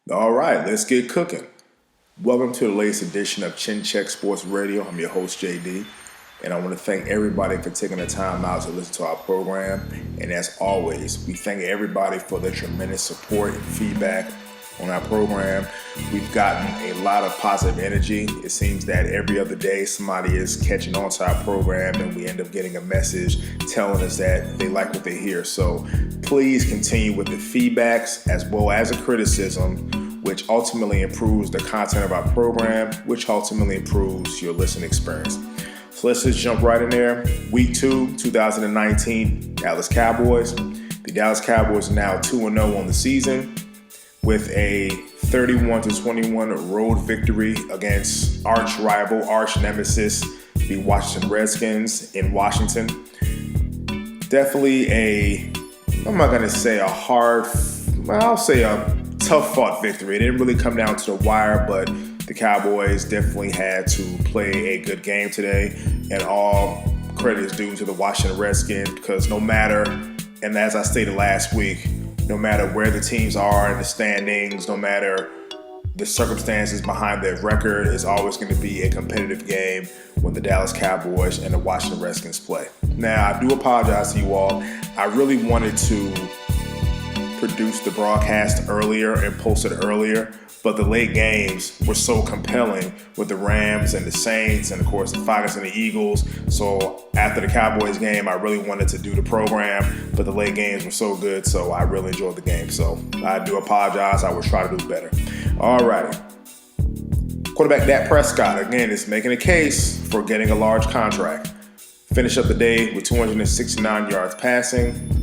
All right, let's get cooking. Welcome to the latest edition of Chin Check Sports Radio. I'm your host, JD, and I want to thank everybody for taking the time out to listen to our program. And as always, we thank everybody for their tremendous support and feedback on our program. We've gotten a lot of positive energy. It seems that every other day somebody is catching on to our program and we end up getting a message telling us that they like what they hear. So please continue with the feedbacks as well as the criticism, which ultimately improves the content of our program, which ultimately improves your listening experience. So let's just jump right in there. Week 2, 2019, Dallas Cowboys. The Dallas Cowboys are now 2-0 on the season, with a 31-21 road victory against arch rival, arch nemesis, the Washington Redskins in Washington. Definitely I'm not going to say I'll say a tough fought victory. It didn't really come down to the wire, but the Cowboys definitely had to play a good game today. And all credit is due to the Washington Redskins because no matter, and as I stated last week, no matter where the teams are in the standings, no matter the circumstances behind their record, it's always going to be a competitive game when the Dallas Cowboys and the Washington Redskins play. Now, I do apologize to you all. I really wanted to produce the broadcast earlier and post it earlier, but the late games were so compelling with the Rams and the Saints and, of course, the Falcons and the Eagles. So after the Cowboys game, I really wanted to do the program, but the late games were so good, so I really enjoyed the game. So I do apologize. I will try to do better. All right. Quarterback Dak Prescott, again, is making a case for getting a large contract. Finished up the day with 269 yards passing,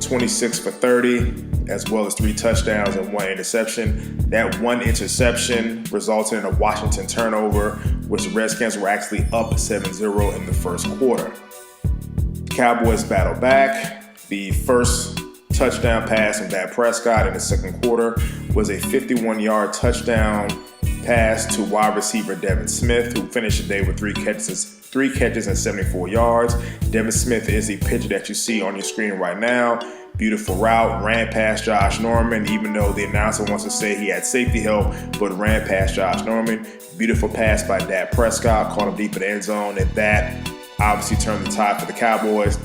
26 for 30, as well as 3 touchdowns and 1 interception. That 1 interception resulted in a Washington turnover, which the Redskins were actually up 7-0 in the first quarter. Cowboys battled back. The first touchdown pass from Dak Prescott in the second quarter was a 51-yard touchdown pass to wide receiver Devin Smith, who finished the day with 3 catches and 74 yards. Devin Smith is the picture that you see on your screen right now. Beautiful route, ran past Josh Norman, even though the announcer wants to say he had safety help, but ran past Josh Norman. Beautiful pass by Dak Prescott, caught him deep in the end zone, and that obviously turned the tide for the Cowboys.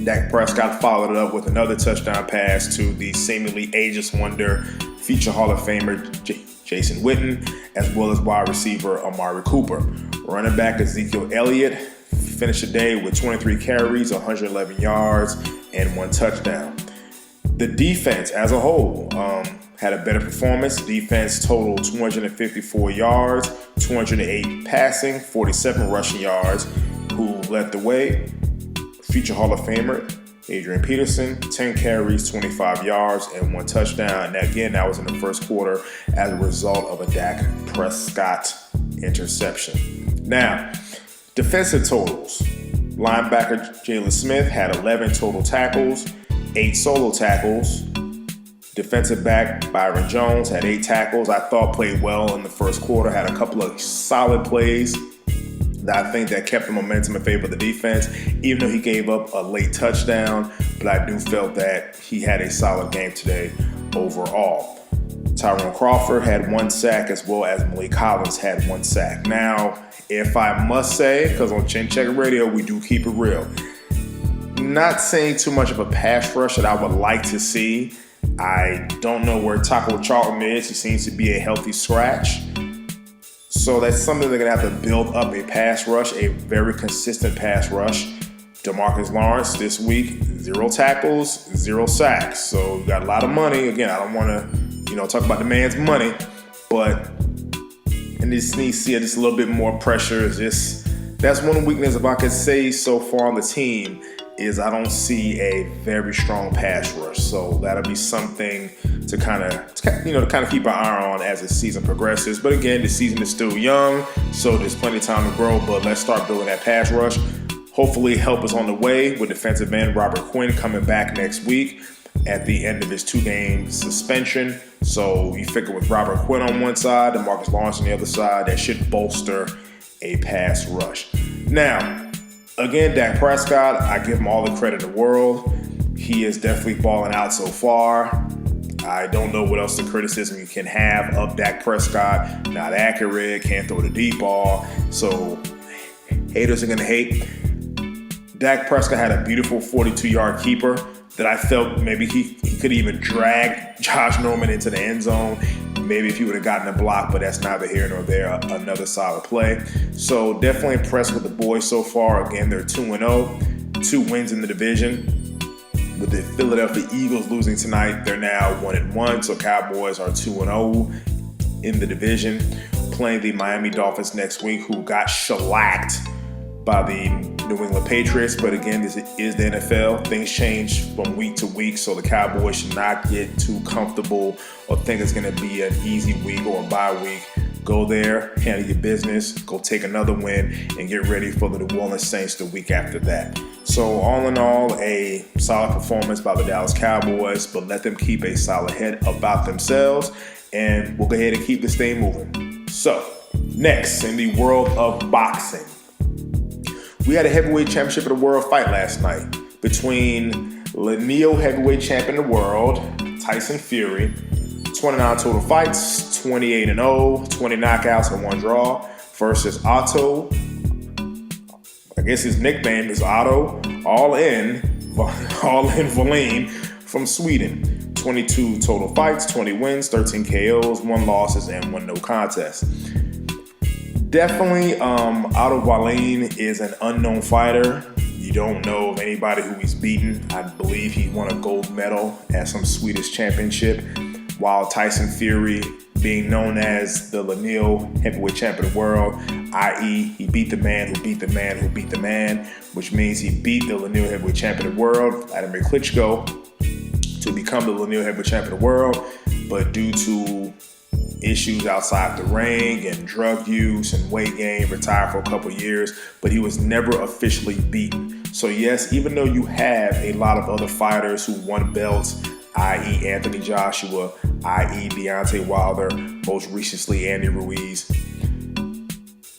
Dak Prescott followed it up with another touchdown pass to the seemingly ageless wonder, future Hall of Famer Jason Witten, as well as wide receiver Amari Cooper. Running back Ezekiel Elliott finished the day with 23 carries, 111 yards, and 1 touchdown. The defense as a whole had a better performance. Defense totaled 254 yards, 208 passing, 47 rushing yards. Who led the way? Future Hall of Famer Adrian Peterson, 10 carries, 25 yards, and 1 touchdown. And again, that was in the first quarter as a result of a Dak Prescott interception. Now, defensive totals. Linebacker Jalen Smith had 11 total tackles, 8 solo tackles. Defensive back Byron Jones had 8 tackles. I thought played well in the first quarter, had a couple of solid plays that I think that kept the momentum in favor of the defense, even though he gave up a late touchdown. But I do felt that he had a solid game today overall. Tyrone Crawford had 1 sack, as well as Malik Collins had 1 sack. Now, if I must say, because on Chin Check Radio, we do keep it real, not saying too much of a pass rush that I would like to see. I don't know where Taco Charlton is. He seems to be a healthy scratch. So that's something they're going to have to build up a pass rush, a very consistent pass rush. DeMarcus Lawrence this week, 0 tackles, 0 sacks. So you got a lot of money. Again, I don't want to, talk about the man's money, but and this needs to see just a little bit more pressure. That's one weakness, if I could say so far on the team, is I don't see a very strong pass rush. So that'll be something to kind of keep an eye on as the season progresses. But again, the season is still young, so there's plenty of time to grow. But let's start building that pass rush. Hopefully, help is on the way with defensive end Robert Quinn coming back next week at the end of his 2-game suspension. So you figure with Robert Quinn on one side and Marcus Lawrence on the other side, that should bolster a pass rush. Now, again, Dak Prescott, I give him all the credit in the world. He is definitely balling out so far. I don't know what else the criticism you can have of Dak Prescott. Not accurate, can't throw the deep ball. So haters are going to hate. Dak Prescott had a beautiful 42-yard keeper that I felt maybe he could even drag Josh Norman into the end zone. Maybe if he would have gotten a block, but that's neither here nor there. Another solid play. So definitely impressed with the boys so far. Again, they're 2-0, 2 wins in the division. With the Philadelphia Eagles losing tonight, they're now 1-1. So Cowboys are 2-0 in the division. Playing the Miami Dolphins next week, who got shellacked by the New England Patriots. But again, this is the NFL. Things change from week to week, so the Cowboys should not get too comfortable or think it's going to be an easy week or a bye week. Go there, handle your business, go take another win, and get ready for the New Orleans Saints the week after that. So all in all, a solid performance by the Dallas Cowboys, but let them keep a solid head about themselves, and we'll go ahead and keep this thing moving. So, next, in the world of boxing, we had a heavyweight championship of the world fight last night between lineal heavyweight champion of the world, Tyson Fury, 29 total fights, 28-0, 20 knockouts and 1 draw, versus Otto. I guess his nickname is Otto, all in Wallin from Sweden. 22 total fights, 20 wins, 13 KOs, 1 losses, and 1 no contest. Definitely, Otto Wallin is an unknown fighter. You don't know of anybody who he's beaten. I believe he won a gold medal at some Swedish championship, while Tyson Fury, being known as the lineal heavyweight champion of the world, i.e. he beat the man who beat the man who beat the man, which means he beat the lineal heavyweight champion of the world, Vladimir Klitschko, to become the lineal heavyweight champion of the world. But due to issues outside the ring and drug use and weight gain, retired for a couple years, but he was never officially beaten. So yes, even though you have a lot of other fighters who won belts, i.e. Anthony Joshua, i.e. Deontay Wilder, most recently Andy Ruiz,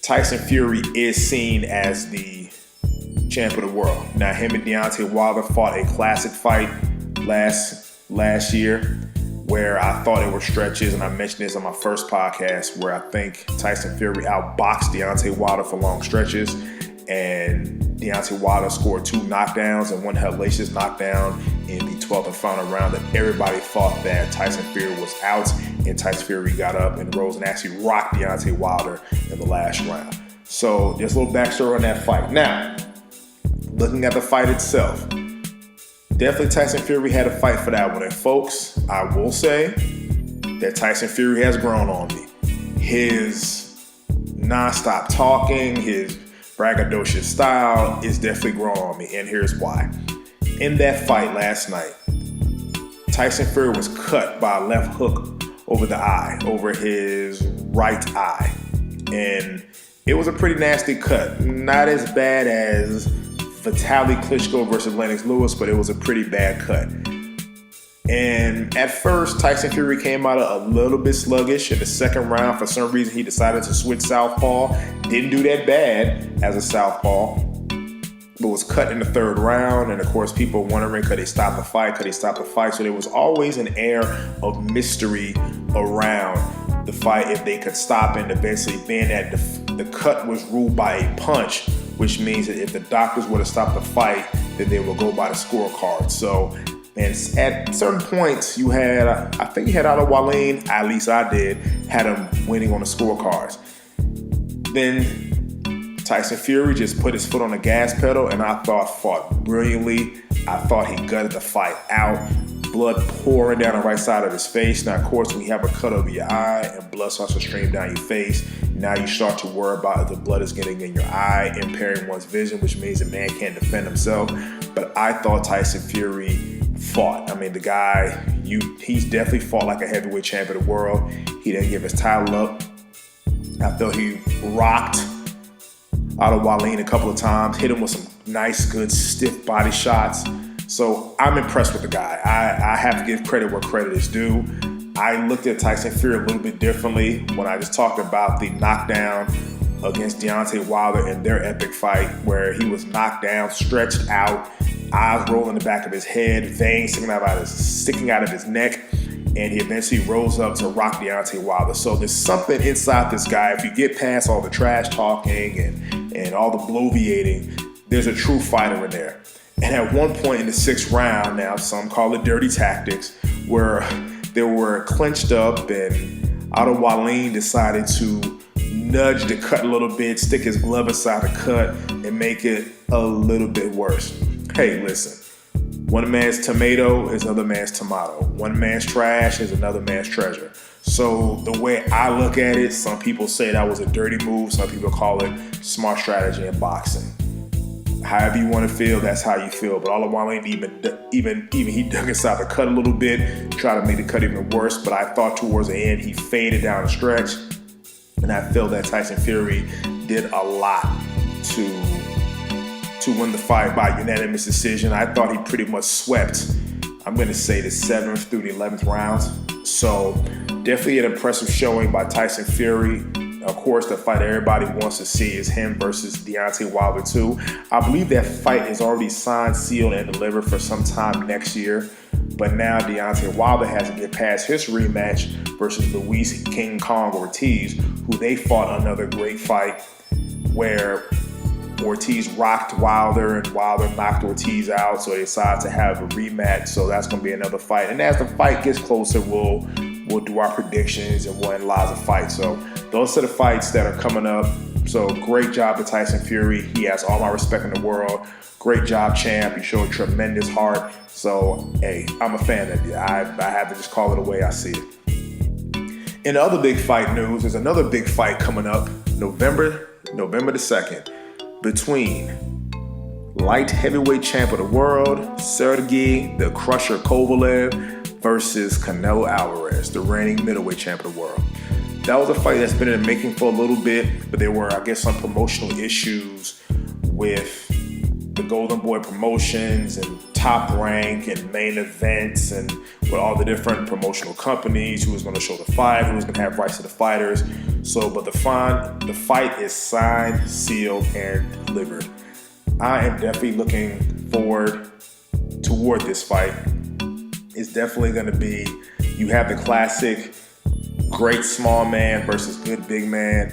Tyson Fury is seen as the champion of the world. Now, him and Deontay Wilder fought a classic fight last year, where I thought it were stretches, and I mentioned this on my first podcast, where I think Tyson Fury outboxed Deontay Wilder for long stretches, and Deontay Wilder scored 2 knockdowns and 1 hellacious knockdown in the 12th and final round, that everybody thought that Tyson Fury was out, and Tyson Fury got up and rose and actually rocked Deontay Wilder in the last round. So just a little backstory on that fight. Now, looking at the fight itself, definitely Tyson Fury had a fight for that one. And folks, I will say that Tyson Fury has grown on me. His nonstop talking, his braggadocious style is definitely grown on me, and here's why. In that fight last night, Tyson Fury was cut by a left hook over the eye, over his right eye. And it was a pretty nasty cut. Not as bad as Vitaly Klitschko versus Lennox Lewis, but it was a pretty bad cut. And at first, Tyson Fury came out a little bit sluggish. In the second round, for some reason, he decided to switch southpaw. Didn't do that bad as a southpaw, but was cut in the third round. And of course, people were wondering, could he stop the fight? Could he stop the fight? So there was always an air of mystery around the fight, if they could stop it. Eventually, being that the cut was ruled by a punch, which means that if the doctors were to stop the fight, then they will go by the scorecard. So, and at certain points, you had, I think you had Otto Wallin, at least I did, had him winning on the scorecards. Then Tyson Fury just put his foot on the gas pedal, and I thought fought brilliantly. I thought he gutted the fight out. Blood pouring down the right side of his face. Now, of course, when you have a cut over your eye and blood starts to stream down your face, now you start to worry about if the blood is getting in your eye, impairing one's vision, which means the man can't defend himself. But I thought Tyson Fury fought. I mean, the guy, he's definitely fought like a heavyweight champion of the world. He didn't give his title up. I thought he rocked Otto Wallin a couple of times, hit him with some nice, good, stiff body shots. So I'm impressed with the guy. I have to give credit where credit is due. I looked at Tyson Fury a little bit differently when I just talked about the knockdown against Deontay Wilder in their epic fight, where he was knocked down, stretched out, eyes rolling in the back of his head, veins sticking out of his neck. and he eventually rose up to rock Deontay Wilder. So there's something inside this guy. If you get past all the trash talking and all the bloviating, there's a true fighter in there. And at one point in the 6th round, now some call it dirty tactics, where they were clinched up and Otto Wallin decided to nudge the cut a little bit, stick his glove inside the cut, and make it a little bit worse. Hey, listen. One man's tomato is another man's tomato. One man's trash is another man's treasure. So the way I look at it, some people say that was a dirty move. Some people call it smart strategy in boxing. However you want to feel, that's how you feel. But Otto Wallin even he dug inside the cut a little bit, tried to make the cut even worse. But I thought towards the end he faded down the stretch, and I feel that Tyson Fury did a lot to win the fight by unanimous decision. I thought he pretty much swept, I'm going to say, the 7th through the 11th rounds. So definitely an impressive showing by Tyson Fury. Of course, the fight everybody wants to see is him versus Deontay Wilder 2. I believe that fight is already signed, sealed, and delivered for some time next year. But now Deontay Wilder has to get past his rematch versus Luis King Kong Ortiz, who they fought another great fight where Ortiz rocked Wilder and Wilder knocked Ortiz out, so they decided to have a rematch. So that's going to be another fight. And as the fight gets closer, we'll do our predictions and we'll analyze the fight. So those are the fights that are coming up. So great job to Tyson Fury. He has all my respect in the world. Great job, champ. You showed tremendous heart. So, hey, I'm a fan of you. I have to just call it the way I see it. In other big fight news, there's another big fight coming up November the 2nd. Between light heavyweight champ of the world, Sergey the Crusher Kovalev, versus Canelo Alvarez, the reigning middleweight champ of the world. That was a fight that's been in the making for a little bit, but there were, I guess, some promotional issues with the Golden Boy Promotions and Top Rank and Main Events and with all the different promotional companies, who was going to show the fight, who was going to have rights to the fighters. So, but the fight is signed, sealed, and delivered. I am definitely looking forward toward this fight. It's definitely going to be, you have the classic great small man versus good big man.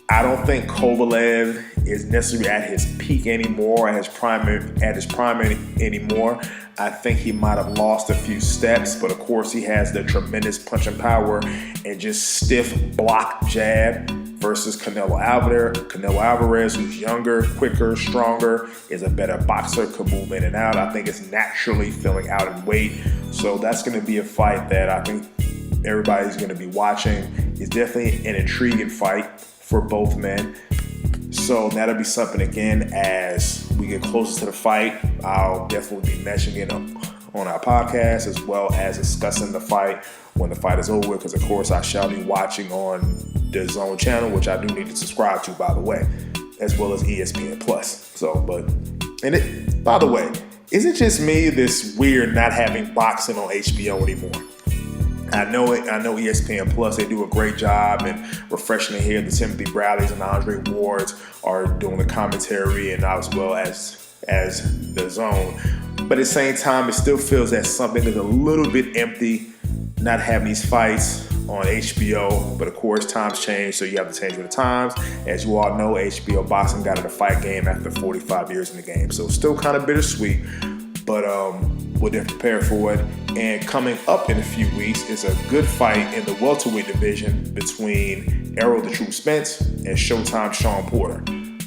I don't think Kovalev is necessarily at his peak anymore, at his prime anymore. I think he might have lost a few steps, but of course he has the tremendous punching power and just stiff block jab versus Canelo Alvarez, who's younger, quicker, stronger, is a better boxer, could move in and out. I think it's naturally filling out in weight. So that's going to be a fight that I think everybody's going to be watching. It's definitely an intriguing fight for both men. So that'll be something, again, as we get closer to the fight. I'll definitely be mentioning it on our podcast, as well as discussing the fight when the fight is over, because of course I shall be watching on the Zone channel, which I do need to subscribe to, by the way, as well as ESPN Plus. So, by the way, is it just me this weird not having boxing on HBO anymore? I know ESPN Plus, they do a great job, and refreshing to hear the Timothy Bradleys and Andre Wards are doing the commentary, and as well as the Zone. But at the same time, it still feels that something is a little bit empty not having these fights on HBO. But of course, times change, so you have to change with the times. As you all know, HBO boxing got in the fight game after 45 years in the game. So still kind of bittersweet, but we're definitely prepared for it. And coming up in a few weeks is a good fight in the welterweight division between Errol the Truth Spence and Showtime Sean Porter.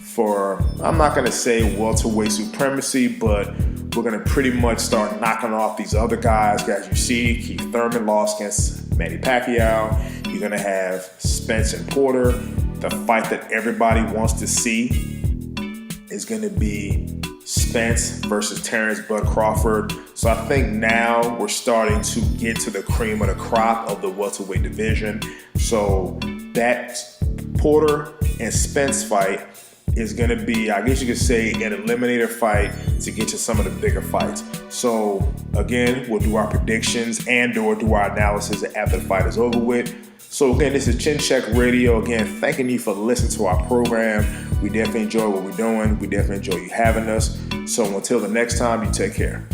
For, I'm not going to say welterweight supremacy, but we're going to pretty much start knocking off these other guys. As you see, Keith Thurman lost against Manny Pacquiao. You're going to have Spence and Porter. The fight that everybody wants to see is going to be Spence versus Terrence Bud Crawford. So I think now we're starting to get to the cream of the crop of the welterweight division. So that Porter and Spence fight is going to be, I guess you could say, an eliminator fight to get to some of the bigger fights. So again, we'll do our predictions and or do our analysis after the fight is over with. So again, this is Chin Check Radio. Again, thanking you for listening to our program. We definitely enjoy what we're doing. We definitely enjoy you having us. So until the next time, you take care.